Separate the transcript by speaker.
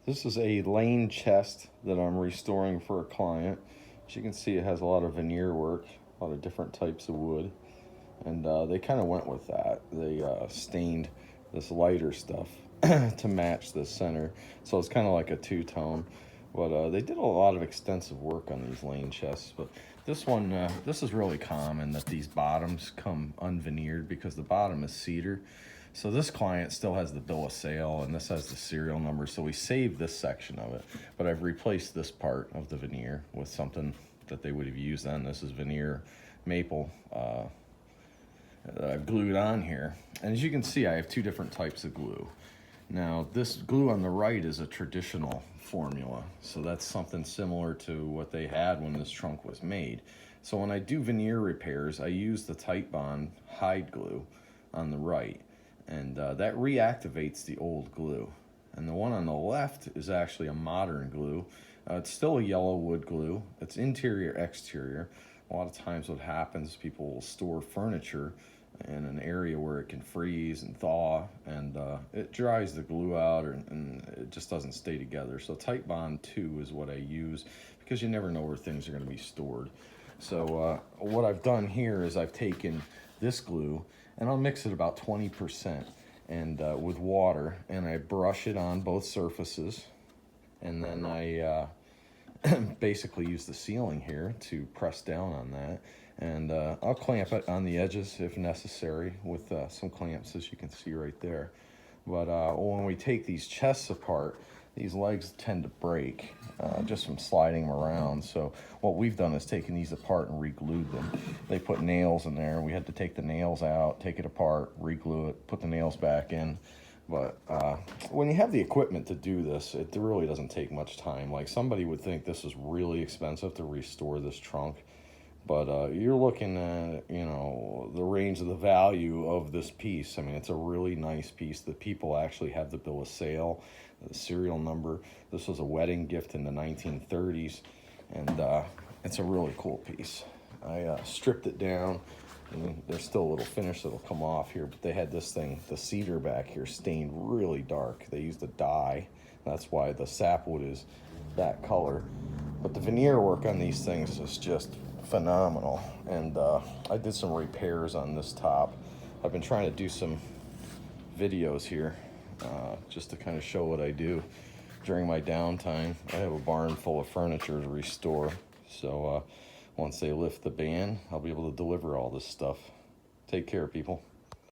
Speaker 1: This is a lane chest that I'm restoring for a client. As you can see, it has a lot of veneer work, a lot of different types of wood, and they kind of went with that. They stained this lighter stuff to match the center, so it's kind of like a two-tone. But they did a lot of extensive work on these lane chests. But this one, this is really common that these bottoms come unveneered because the bottom is cedar. So this client still has the bill of sale, and this has the serial number, so we saved this section of it, but I've replaced this part of the veneer with something that they would have used then. This is veneer maple that I've glued on here. And as you can see, I have two different types of glue. Now, this glue on the right is a traditional formula, so that's something similar to what they had when this trunk was made. So when I do veneer repairs, I use the Titebond hide glue on the right, and that reactivates the old glue. And the one on the left is actually a modern glue. It's still a yellow wood glue. It's interior, exterior. A lot of times what happens, people will store furniture in an area where it can freeze and thaw, and it dries the glue out, and it just doesn't stay together. So Titebond 2 is what I use, because you never know where things are going to be stored. So what I've done here is I've taken this glue, and I'll mix it about 20% and with water, and I brush it on both surfaces, and then I basically use the sealing here to press down on that, and I'll clamp it on the edges if necessary with some clamps, as you can see right there. But when we take these chests apart, these legs tend to break just from sliding them around. So what we've done is taken these apart and re-glued them. They put nails in there. We had to take the nails out, take it apart, re-glue it, put the nails back in. But when you have the equipment to do this, it really doesn't take much time. Like, somebody would think this is really expensive to restore this trunk, but you're looking at, you know, the range of the value of this piece. I mean, it's a really nice piece. The people actually have the bill of sale, the serial number. This was a wedding gift in the 1930s, and it's a really cool piece. I stripped it down, and there's still a little finish that'll come off here, but they had this thing, the cedar back here, stained really dark. They used a dye. That's why the sapwood is that color. But the veneer work on these things is just phenomenal. And I did some repairs on this top. I've been trying to do some videos here just to kind of show what I do during my downtime. I have a barn full of furniture to restore, so once they lift the ban, I'll be able to deliver all this stuff. Take care, people.